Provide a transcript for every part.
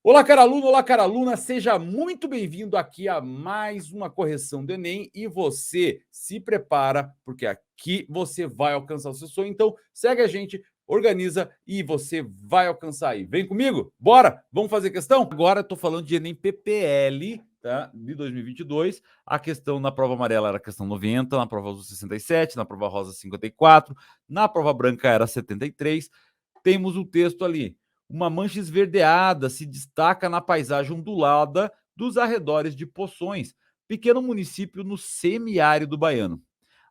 olá, cara aluna, seja muito bem-vindo aqui a mais uma correção do Enem e você se prepara, porque aqui você vai alcançar o seu sonho, então segue a gente, organiza e você vai alcançar aí. Vem comigo? Bora? Vamos fazer questão? Agora eu tô falando de Enem PPL, tá? De 2022, a questão na prova amarela era a questão 90, na prova azul 67, na prova rosa 54, na prova branca era 73, temos o texto ali. Uma mancha esverdeada se destaca na paisagem ondulada dos arredores de Poções, pequeno município no semiárido baiano.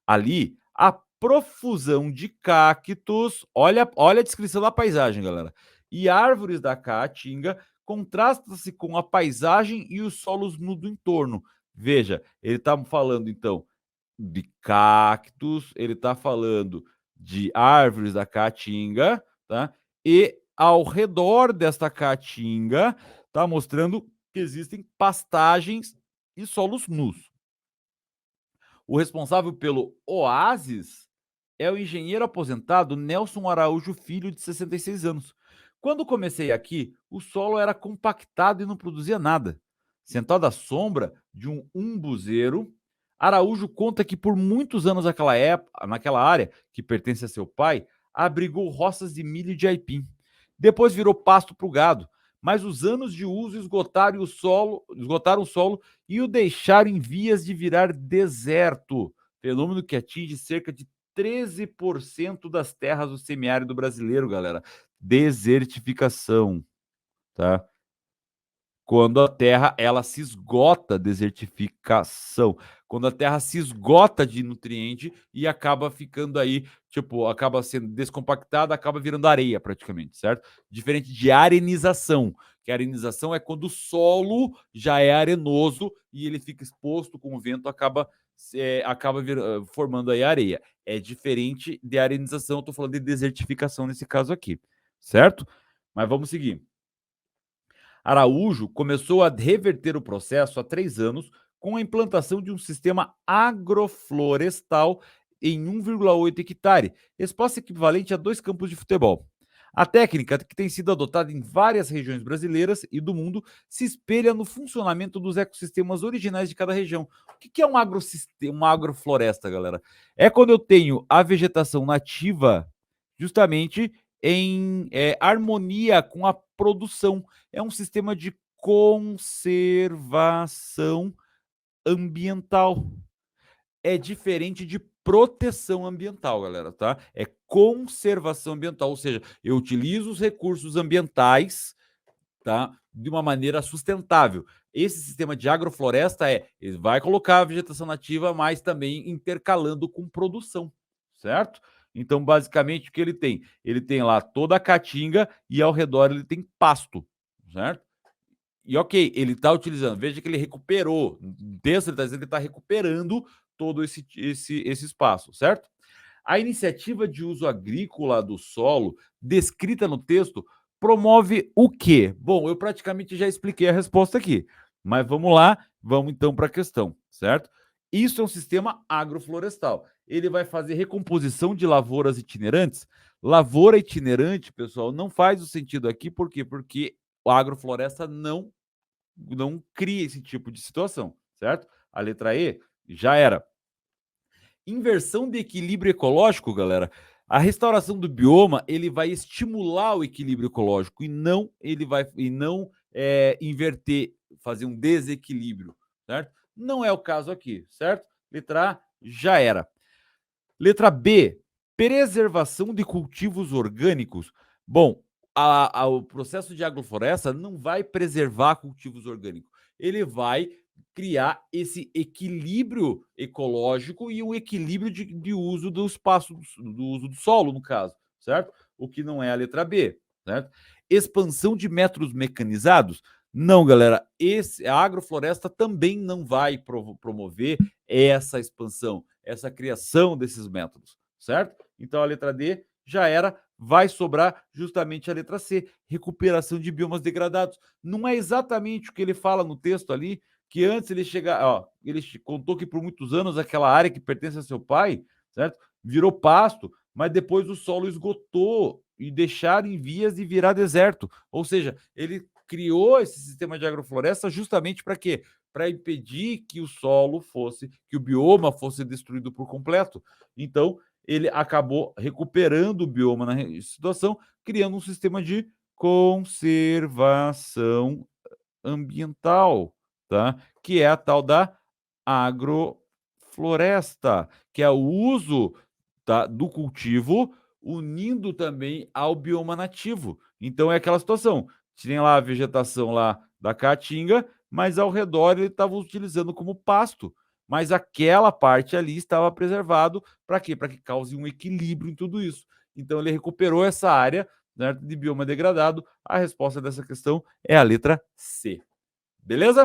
Ali, a profusão de cactos, olha a descrição da paisagem, galera, e árvores da caatinga contrasta-se com a paisagem e os solos no do entorno. Veja, ele está falando então de cactos, ele está falando de árvores da caatinga, tá? E ao redor desta caatinga, tá mostrando que existem pastagens e solos nus. O responsável pelo oásis é o engenheiro aposentado Nelson Araújo Filho, de 66 anos. Quando comecei aqui, o solo era compactado e não produzia nada. Sentado à sombra de um umbuzeiro, Araújo conta que por muitos anos naquela área, que pertence a seu pai, abrigou roças de milho e de aipim. Depois virou pasto para o gado, mas os anos de uso esgotaram o solo e o deixaram em vias de virar deserto, fenômeno que atinge cerca de 13% das terras do semiárido brasileiro, galera. Desertificação, tá? Quando a terra ela se esgota, desertificação. Quando a terra se esgota de nutriente e acaba ficando aí, tipo, acaba sendo descompactada, acaba virando areia praticamente, certo? Diferente de arenização, que a arenização é quando o solo já é arenoso e ele fica exposto com o vento, formando aí areia. É diferente de arenização, eu tô falando de desertificação nesse caso aqui, certo? Mas vamos seguir. Araújo começou a reverter o processo há 3 anos com a implantação de um sistema agroflorestal em 1,8 hectare, espaço equivalente a 2 campos de futebol. A técnica, que tem sido adotada em várias regiões brasileiras e do mundo, se espelha no funcionamento dos ecossistemas originais de cada região. O que é uma agrofloresta, galera? É quando eu tenho a vegetação nativa justamente em harmonia com a produção. É um sistema de conservação ambiental. É diferente de proteção ambiental, galera, tá? É conservação ambiental, ou seja, eu utilizo os recursos ambientais, tá, de uma maneira sustentável. Esse sistema de agrofloresta ele vai colocar a vegetação nativa, mas também intercalando com produção, certo? Então, basicamente, o que ele tem? Ele tem lá toda a caatinga e ao redor ele tem pasto, certo? E ok, ele está utilizando, veja que ele recuperou, no texto ele está dizendo que ele está recuperando todo esse espaço, certo? A iniciativa de uso agrícola do solo, descrita no texto, promove o quê? Bom, eu praticamente já expliquei a resposta aqui, mas vamos lá, vamos então para a questão, certo? Isso é um sistema agroflorestal. Ele vai fazer recomposição de lavouras itinerantes. Lavoura itinerante, pessoal, não faz o sentido aqui, por quê? Porque a agrofloresta não cria esse tipo de situação, certo? A letra E já era. Inversão de equilíbrio ecológico, galera. A restauração do bioma ele vai estimular o equilíbrio ecológico e não inverter, fazer um desequilíbrio, certo? Não é o caso aqui, certo? Letra A já era. Letra B, preservação de cultivos orgânicos. Bom, o processo de agrofloresta não vai preservar cultivos orgânicos, ele vai criar esse equilíbrio ecológico e o equilíbrio de uso do espaço, do uso do solo, no caso, certo? O que não é a letra B, certo? Expansão de métodos mecanizados. Não, galera, a agrofloresta também não vai promover essa expansão, essa criação desses métodos, certo? Então a letra D já era, vai sobrar justamente a letra C, recuperação de biomas degradados. Não é exatamente o que ele fala no texto ali, que antes ele ele contou que por muitos anos aquela área que pertence a seu pai, certo? Virou pasto, mas depois o solo esgotou e deixaram em vias de virar deserto. Ou seja, ele criou esse sistema de agrofloresta justamente para quê? Para impedir que o solo fosse, que o bioma fosse destruído por completo. Então, ele acabou recuperando o bioma na situação, criando um sistema de conservação ambiental, tá? Que é a tal da agrofloresta, que é o uso do cultivo unindo também ao bioma nativo. Então é aquela situação, tinha lá a vegetação lá da caatinga, mas ao redor ele estava utilizando como pasto, mas aquela parte ali estava preservado para quê? Para que cause um equilíbrio em tudo isso. Então ele recuperou essa área, né, de bioma degradado. A resposta dessa questão é a letra C. Beleza?